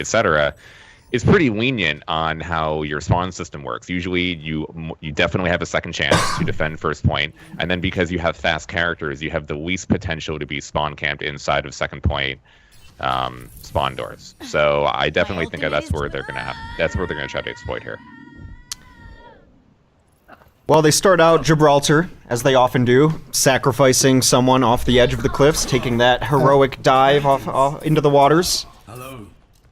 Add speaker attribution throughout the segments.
Speaker 1: etc., is pretty lenient on how your spawn system works. Usually, you definitely have a second chance to defend first point, and then because you have fast characters, you have the least potential to be spawn camped inside of second point spawn doors. So I definitely think that's where they're gonna try to exploit here.
Speaker 2: Well, they start out Gibraltar, as they often do, sacrificing someone off the edge of the cliffs, taking that heroic dive off into the waters.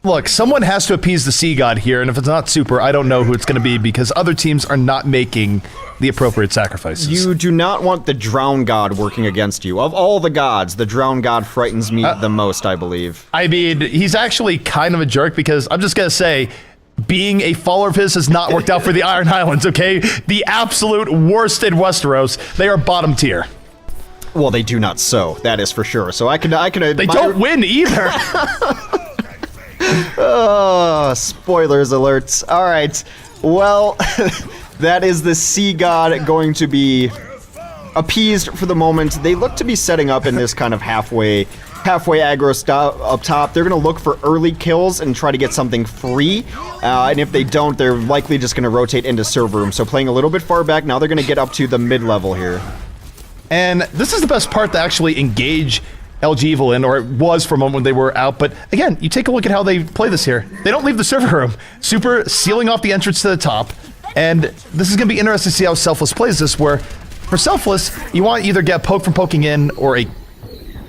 Speaker 3: Look, someone has to appease the sea god here, and if it's not Super, I don't know who it's going to be, because other teams are not making the appropriate sacrifices.
Speaker 2: You do not want the drown god working against you. Of all the gods, the drown god frightens me the most, I believe.
Speaker 3: I mean, he's actually kind of a jerk, because I'm just going to say, being a follower of his has not worked out for the Iron Highlands, okay? The absolute worst in Westeros. They are bottom tier.
Speaker 2: Well, they do not sow, that is for sure. So I can
Speaker 3: They don't win either.
Speaker 2: Oh, spoilers alerts. All right. Well, that is the sea god going to be appeased for the moment. They look to be setting up in this kind of halfway aggro stop up top. They're going to look for early kills and try to get something free. And if they don't, they're likely just going to rotate into server room. So playing a little bit far back, now they're going to get up to the mid-level here.
Speaker 3: And this is the best part to actually engage LG Evil in, or it was for a moment when they were out, but again, you take a look at how they play this here. They don't leave the server room. Super sealing off the entrance to the top, and this is going to be interesting to see how Selfless plays this, where for Selfless, you want to either get poke from poking in, or a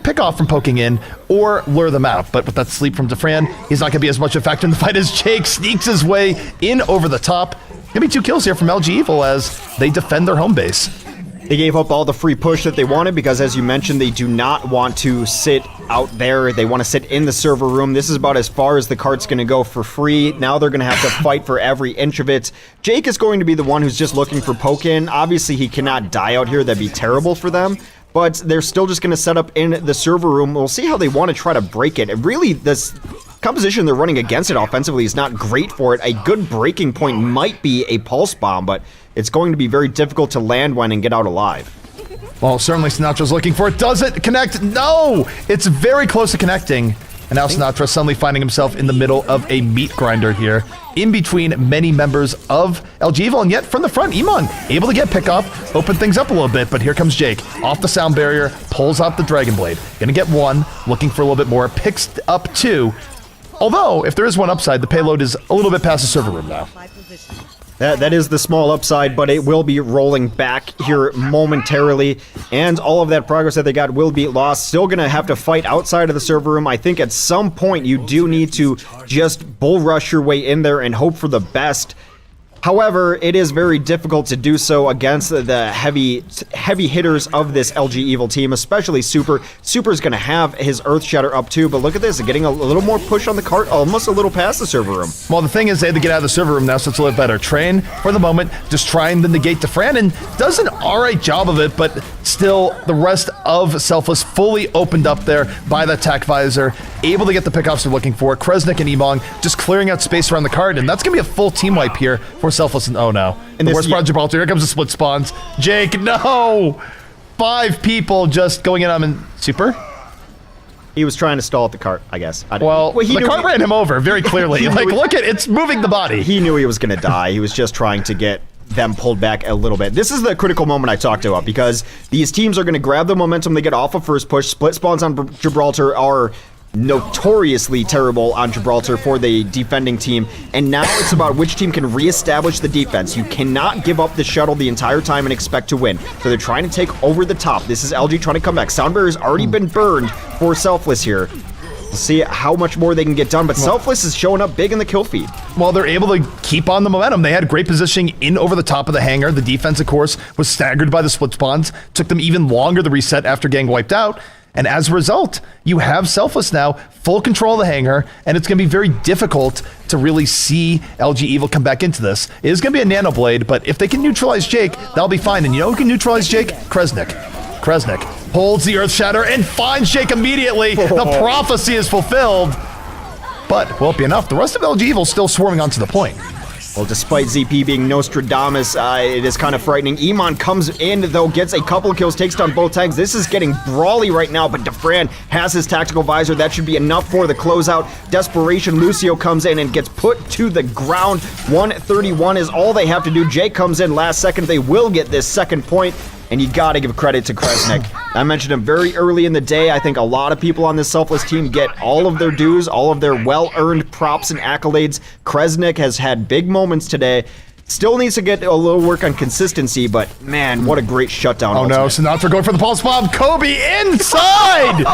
Speaker 3: pick off from poking in, or lure them out. But with that sleep from Defran, he's not going to be as much a factor in the fight as Jake sneaks his way in over the top. Going to be 2 kills here from LG Evil as they defend their home base.
Speaker 2: They gave up all the free push that they wanted because, as you mentioned, they do not want to sit out there. They want to sit in the server room. This is about as far as the cart's going to go for free. Now they're going to have to fight for every inch of it. Jake is going to be the one who's just looking for poke in. Obviously, he cannot die out here. That'd be terrible for them. But they're still just going to set up in the server room. We'll see how they want to try to break it. And really, this composition they're running against it offensively is not great for it. A good breaking point might be a pulse bomb, but it's going to be very difficult to land one and get out alive.
Speaker 3: Well, certainly Sinatra's looking for it. Does it connect? No! It's very close to connecting. And now Sinatra suddenly finding himself in the middle of a meat grinder here, in between many members of LG Evil, and yet from the front, Iman able to get pickoff, open things up a little bit, but here comes Jake, off the sound barrier, pulls out the Dragon Blade. Gonna get 1, looking for a little bit more, picks up 2. Although, if there is one upside, the payload is a little bit past the server room now.
Speaker 2: That is the small upside, but it will be rolling back here momentarily, and all of that progress that they got will be lost. Still gonna have to fight outside of the server room. I think at some point you do need to just bull rush your way in there and hope for the best. However, it is very difficult to do so against the heavy hitters of this LG Evil team, especially Super. Super's going to have his Earth Shatter up too, but look at this, getting a little more push on the cart, almost a little past the server room.
Speaker 3: Well, the thing is, they had to get out of the server room now, so it's a little better. Train, for the moment, just trying to negate Defran, and does an alright job of it, but still, the rest of Selfless fully opened up there by that tack visor, able to get the pickoffs they're looking for. Kresnik and Emong just clearing out space around the cart, and that's going to be a full team wipe here for Selfless. And oh no, and the worst part of Gibraltar, here comes the split spawns. Jake, no! 5 people just going in on him. Super?
Speaker 2: He was trying to stall at the cart, I guess.
Speaker 3: Well, the cart ran him over very clearly. Like, look at it's moving the body.
Speaker 2: He knew he was going to die. He was just trying to get them pulled back a little bit. This is the critical moment I talked about, because these teams are going to grab the momentum they get off of first push. Split spawns on Gibraltar are notoriously terrible on Gibraltar for the defending team, and now it's about which team can reestablish the defense. You cannot give up the shuttle the entire time and expect to win, so they're trying to take over the top. This is LG trying to come back. Sound barrier's already been burned for Selfless here. We'll see how much more they can get done, but Selfless is showing up big in the kill feed.
Speaker 3: Well, they're able to keep on the momentum. They had great positioning in over the top of the hangar. The defense, of course, was staggered by the split spawns. Took them even longer to reset after getting wiped out. And as a result, you have Selfless now, full control of the hangar, and it's going to be very difficult to really see LG Evil come back into this. It is going to be a Nano Blade, but if they can neutralize Jake, that'll be fine. And you know who can neutralize Jake? Kresnik. Kresnik holds the Earth Shatter and finds Jake immediately. The prophecy is fulfilled. But, won't be enough. The rest of LG Evil still swarming onto the point.
Speaker 2: Well, despite ZP being Nostradamus, it is kind of frightening. Iman comes in, though, gets a couple kills, takes down both tanks. This is getting brawly right now, but Defran has his tactical visor. That should be enough for the closeout. Desperation, Lucio comes in and gets put to the ground. 131 is all they have to do. Jake comes in last second. They will get this second point. And you gotta give credit to Kresnik. I mentioned him very early in the day. I think a lot of people on this Selfless team get all of their dues, all of their well-earned props and accolades. Kresnik has had big moments today. Still needs to get a little work on consistency, but man, what a great shutdown.
Speaker 3: Oh no, Sinatra going for the pulse bomb. Kobe inside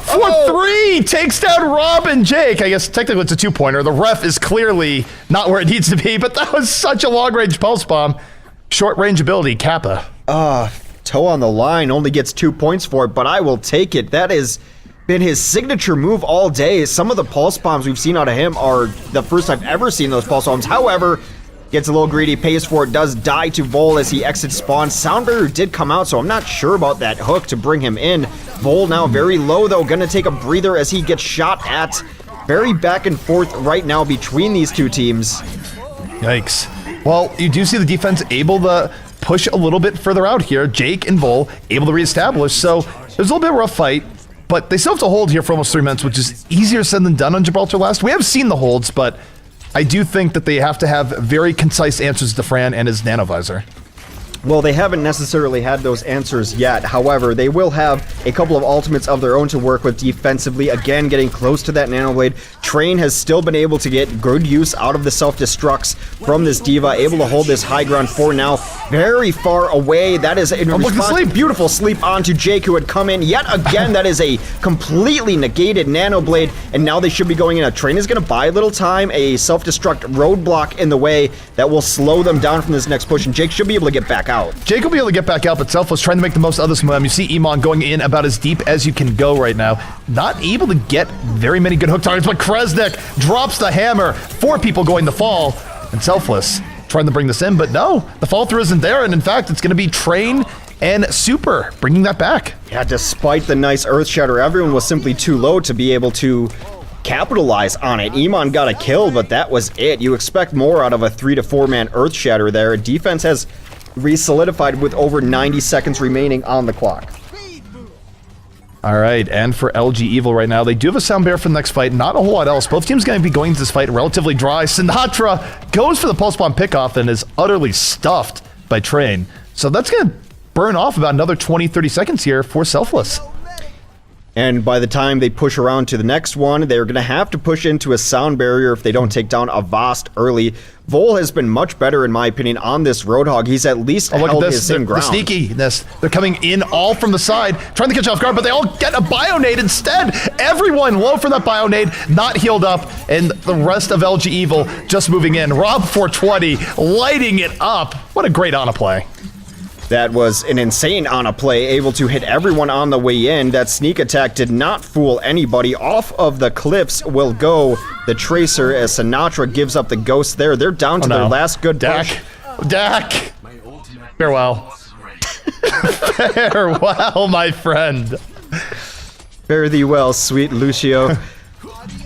Speaker 3: for 3. Takes down Rob and Jake. I guess technically it's a 2-pointer. The ref is clearly not where it needs to be, but that was such a long-range pulse bomb. Short range ability, Kappa.
Speaker 2: Toe on the line, only gets 2 points for it, but I will take it. That has been his signature move all day. Some of the pulse bombs we've seen out of him are the first I've ever seen those pulse bombs. However, gets a little greedy, pays for it, does die to Vol as he exits spawn. Soundbarrier did come out, so I'm not sure about that hook to bring him in. Vol now very low, though, gonna take a breather as he gets shot at. Very back and forth right now between these two teams.
Speaker 3: Yikes. Well, you do see the defense able to push a little bit further out here. Jake and Vol able to reestablish, so there's a little bit of a rough fight, but they still have to hold here for almost 3 minutes, which is easier said than done on Gibraltar Last. We have seen the holds, but I do think that they have to have very concise answers to Fran and his nanovisor.
Speaker 2: Well, they haven't necessarily had those answers yet. However, they will have a couple of ultimates of their own to work with defensively. Again, getting close to that nanoblade. Train has still been able to get good use out of the self-destructs from this D.Va. Able to hold this high ground for now. Very far away. That is in response. Beautiful sleep onto Jake, who had come in yet again. That is a completely negated nanoblade. And now they should be going in. A Train is going to buy a little time. A self-destruct roadblock in the way that will slow them down from this next push. And Jake should be able to get back out.
Speaker 3: Jake will be able to get back out, but Selfless trying to make the most of this momentum. You see Iman going in about as deep as you can go right now. Not able to get very many good hook targets, but Kresnik drops the hammer. 4 people going to fall, and Selfless trying to bring this in, but no, the fall through isn't there, and in fact, it's going to be Train and Super bringing that back.
Speaker 2: Yeah, despite the nice Earth Shatter, everyone was simply too low to be able to capitalize on it. Iman got a kill, but that was it. You expect more out of a 3 to 4 man Earth Shatter there. Defense has re-solidified with over 90 seconds remaining on the clock.
Speaker 3: All right, and for LG Evil right now, they do have a sound bear for the next fight. Not a whole lot else. Both teams going to be going into this fight relatively dry. Sinatra goes for the pulse bomb pickoff and is utterly stuffed by Train. So that's going to burn off about another 20-30 seconds here for Selfless.
Speaker 2: And by the time they push around to the next one, they're going to have to push into a sound barrier if they don't take down Avast early. Vol has been much better, in my opinion, on this Roadhog. He's at least held his same ground.
Speaker 3: The sneakiness. They're coming in all from the side, trying to catch off guard, but they all get a Bionade instead. Everyone low for that Bionade, not healed up, and the rest of LG Evil just moving in. Rob 420 lighting it up. What a great Ana play.
Speaker 2: That was an insane Ana play, able to hit everyone on the way in. That sneak attack did not fool anybody. Off of the cliffs will go the Tracer as Sinatra gives up the ghost there. They're down to their last good push.
Speaker 3: Dak! Farewell. Farewell, my friend.
Speaker 2: Fare thee well, sweet Lucio.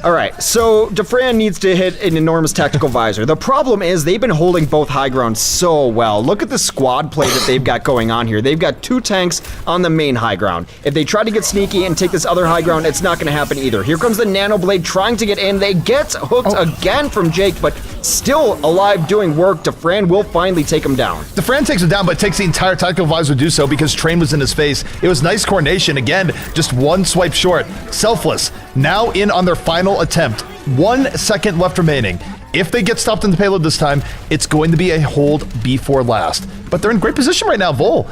Speaker 2: Alright, so Defran needs to hit an enormous tactical visor. The problem is they've been holding both high ground so well. Look at the squad play that they've got going on here. They've got 2 tanks on the main high ground. If they try to get sneaky and take this other high ground, it's not going to happen either. Here comes the Nanoblade trying to get in. They get hooked again from Jake, but still alive doing work. Defran will finally take him down.
Speaker 3: Defran takes him down, but takes the entire tactical visor to do so because Train was in his face. It was nice coordination. Again, just 1 swipe short. Selfless now in on their final attempt. 1 second left remaining. If they get stopped in the payload this time, it's going to be a hold before last. But they're in great position right now. Vol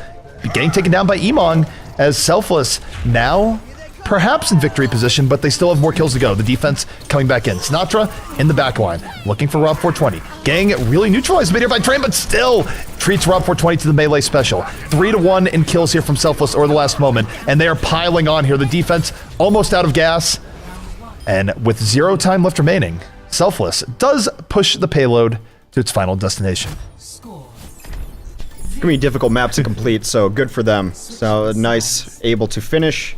Speaker 3: getting taken down by Emong as Selfless now perhaps in victory position, but they still have more kills to go. The defense coming back in. Sinatra in the back line, looking for Rob 420. Gang really neutralized mid here by Train, but still treats Rob 420 to the melee special. 3-1 in kills here from Selfless over the last moment, and they are piling on here. The defense almost out of gas, and with 0 time left remaining, Selfless does push the payload to its final destination.
Speaker 2: It's going to be a difficult map to complete, so good for them. So nice, able to finish.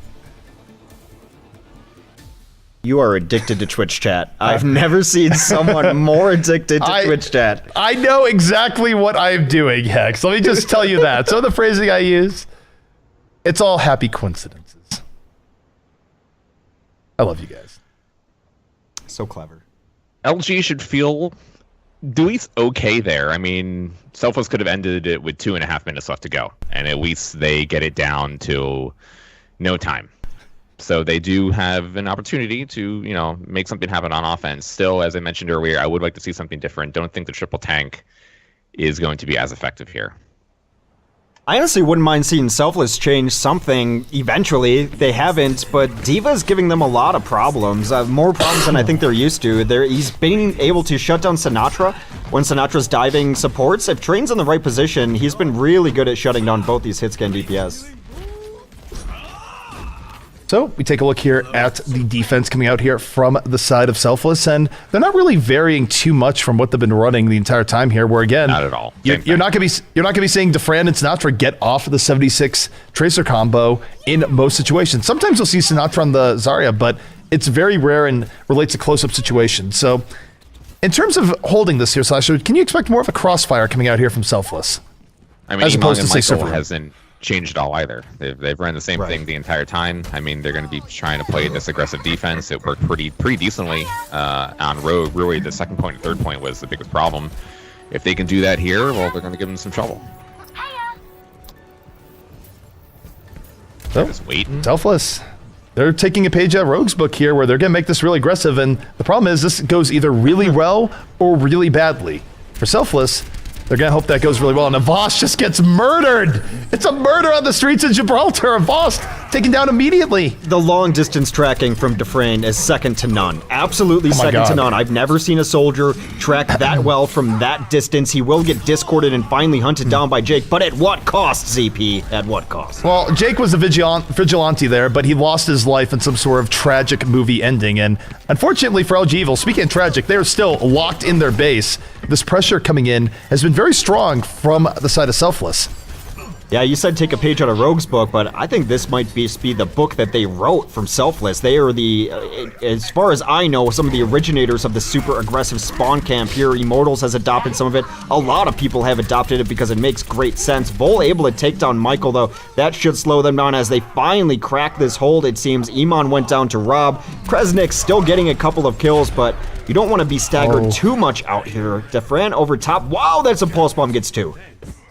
Speaker 2: You are addicted to Twitch chat. I've never seen someone more addicted to Twitch chat.
Speaker 3: I know exactly what I'm doing, Hex. Let me just tell you that. So the phrasing I use, it's all happy coincidences. I love you guys.
Speaker 2: So clever.
Speaker 1: LG should feel at least okay there. I mean, Selfless could have ended it with 2.5 minutes left to go, and at least they get it down to no time. So they do have an opportunity to, you know, make something happen on offense. Still, as I mentioned earlier, I would like to see something different. Don't think the triple tank is going to be as effective here.
Speaker 2: I honestly wouldn't mind seeing Selfless change something eventually. They haven't, but D.Va's giving them a lot of problems. More problems than I think they're used to. He's been able to shut down Sinatra when Sinatra's diving supports. If Train's in the right position, he's been really good at shutting down both these hitscan DPS.
Speaker 3: So we take a look here at the defense coming out here from the side of Selfless, and they're not really varying too much from what they've been running the entire time here. Where again,
Speaker 1: not at all.
Speaker 3: You're not going to be seeing Defran and Sinatra get off of the 76 Tracer combo in most situations. Sometimes you'll see Sinatra on the Zarya, but it's very rare and relates to close-up situations. So in terms of holding this here, Sasha, can you expect more of a crossfire coming out here from Selfless?
Speaker 1: I mean,
Speaker 3: as opposed to say
Speaker 1: Michael hasn't changed at all either. They've run the same thing the entire time. I mean, they're going to be trying to play this aggressive defense. It worked pretty decently on Rogue. Really, the second point and third point was the biggest problem. If they can do that here, well, they're going to give them some trouble.
Speaker 3: So,
Speaker 1: just waiting.
Speaker 3: Selfless. They're taking a page out of Rogue's book here where they're going to make this really aggressive, and the problem is this goes either really well or really badly. For Selfless, they're going to hope that goes really well. And Voss just gets murdered. It's a murder on the streets of Gibraltar. And Voss taken down immediately.
Speaker 2: The long distance tracking from Defrain is second to none. Absolutely second to none. I've never seen a soldier track that well from that distance. He will get discorded and finally hunted down by Jake. But at what cost, ZP? At what cost?
Speaker 3: Well, Jake was a vigilante there, but he lost his life in some sort of tragic movie ending. And unfortunately for LG Evil, speaking of tragic, they're still locked in their base. This pressure coming in has been very strong from the side of Selfless.
Speaker 2: Yeah, you said take a page out of Rogue's book, but I think this might be the book that they wrote from Selfless. They are as far as I know, some of the originators of the super aggressive spawn camp here. Immortals has adopted some of it. A lot of people have adopted it because it makes great sense. Vol able to take down Michael, though. That should slow them down as they finally crack this hold, it seems. Iman went down to Rob. Kresnik still getting a couple of kills, but you don't want to be staggered too much out here. Defran over top. Wow, that's a pulse bomb, gets two.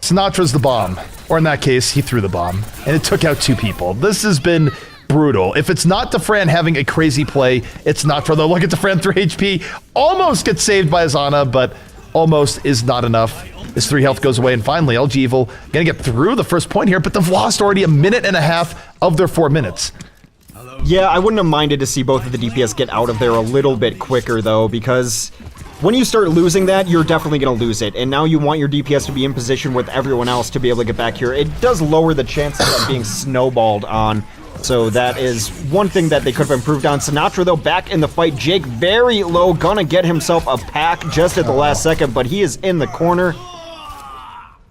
Speaker 3: Sinatra's the bomb. Or in that case, he threw the bomb. And it took out two people. This has been brutal. If it's not Defran having a crazy play, it's Sinatra, though. Look at Defran, 3 HP. Almost gets saved by Azana, but almost is not enough. His 3 health goes away, and finally, LG Evil gonna get through the first point here, but they've lost already a minute and a half of their 4 minutes.
Speaker 2: Yeah, I wouldn't have minded to see both of the DPS get out of there a little bit quicker, though, because when you start losing that, you're definitely going to lose it. And now you want your DPS to be in position with everyone else to be able to get back here. It does lower the chances of being snowballed on. So that is one thing that they could have improved on. Sinatra, though, back in the fight. Jake very low, gonna get himself a pack just at the last second, but he is in the corner.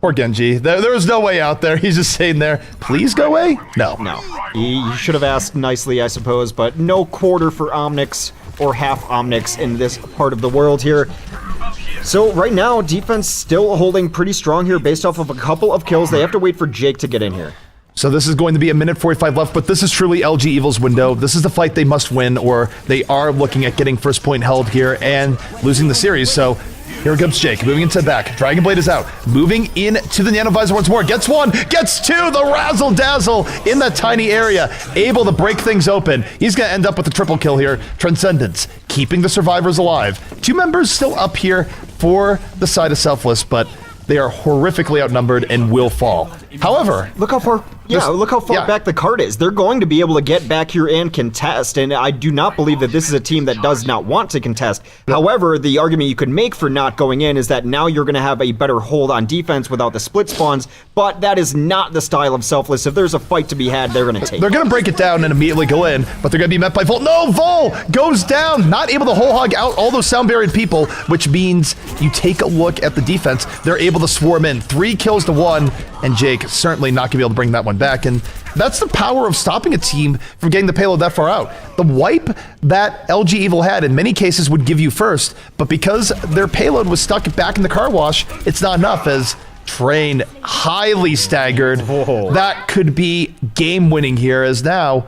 Speaker 3: Poor Genji. There was no way out there. He's just sitting there. Please go away? No.
Speaker 2: No. He should have asked nicely, I suppose, but no quarter for Omnix or half Omnix in this part of the world here. So right now, defense still holding pretty strong here based off of a couple of kills. They have to wait for Jake to get in here.
Speaker 3: So this is going to be a minute 45 left, but this is truly LG Evil's window. This is the fight they must win, or they are looking at getting first point held here and losing the series. So here comes Jake, moving into the back. Dragon Blade is out. Moving into the Nano Visor once more. Gets one, gets two. The Razzle Dazzle in that tiny area. Able to break things open. He's going to end up with a triple kill here. Transcendence, keeping the survivors alive. 2 members still up here for the side of Selfless, but they are horrifically outnumbered and will fall. However,
Speaker 2: look how far back the card is. They're going to be able to get back here and contest, and I do not believe that this is a team that does not want to contest. However, the argument you could make for not going in is that now you're going to have a better hold on defense without the split spawns, but that is not the style of Selfless. If there's a fight to be had, they're going to take it.
Speaker 3: They're going to break it down and immediately go in, but they're going to be met by Vol. No, Vol goes down, not able to whole hog out all those sound barrier people, which means you take a look at the defense. They're able to swarm in. 3 kills to 1, and Jake certainly not going to be able to bring that one back. And That's the power of stopping a team from getting the payload that far out. The wipe that LG Evil had in many cases would give you first, but because their payload was stuck back in the car wash, it's not enough as Train highly staggered.
Speaker 2: Whoa.
Speaker 3: That could be game-winning here as now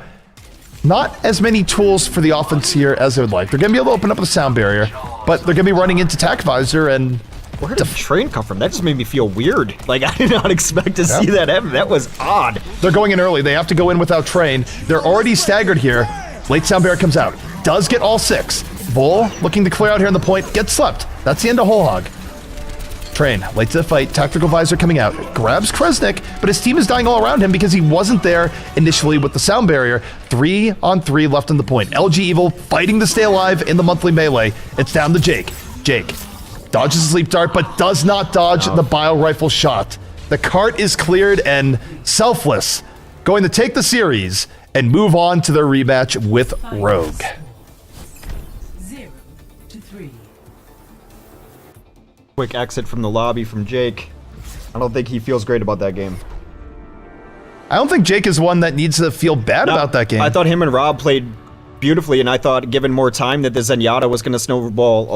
Speaker 3: not as many tools for the offense here as they would like. They're going to be able to open up the sound barrier, but they're going to be running into Tac Visor and...
Speaker 2: Where did the train come from? That just made me feel weird. Like, I did not expect to see that happen. That was odd.
Speaker 3: They're going in early. They have to go in without Train. They're already staggered here. Late sound barrier comes out. Does get all 6. Vol looking to clear out here on the point. Gets slept. That's the end of Whole Hog. Train, late to the fight. Tactical Visor coming out. Grabs Kresnik, but his team is dying all around him because he wasn't there initially with the sound barrier. 3 on 3 left on the point. LG Evil fighting to stay alive in the monthly melee. It's down to Jake. Jake dodges a sleep dart, but does not dodge the bio rifle shot. The cart is cleared, and Selfless going to take the series and move on to their rematch with Rogue.
Speaker 4: 0-3.
Speaker 2: Quick exit from the lobby from Jake. I don't think he feels great about that game.
Speaker 3: I don't think Jake is one that needs to feel bad about that game.
Speaker 2: I thought him and Rob played beautifully, and I thought given more time that the Zenyatta was going to snowball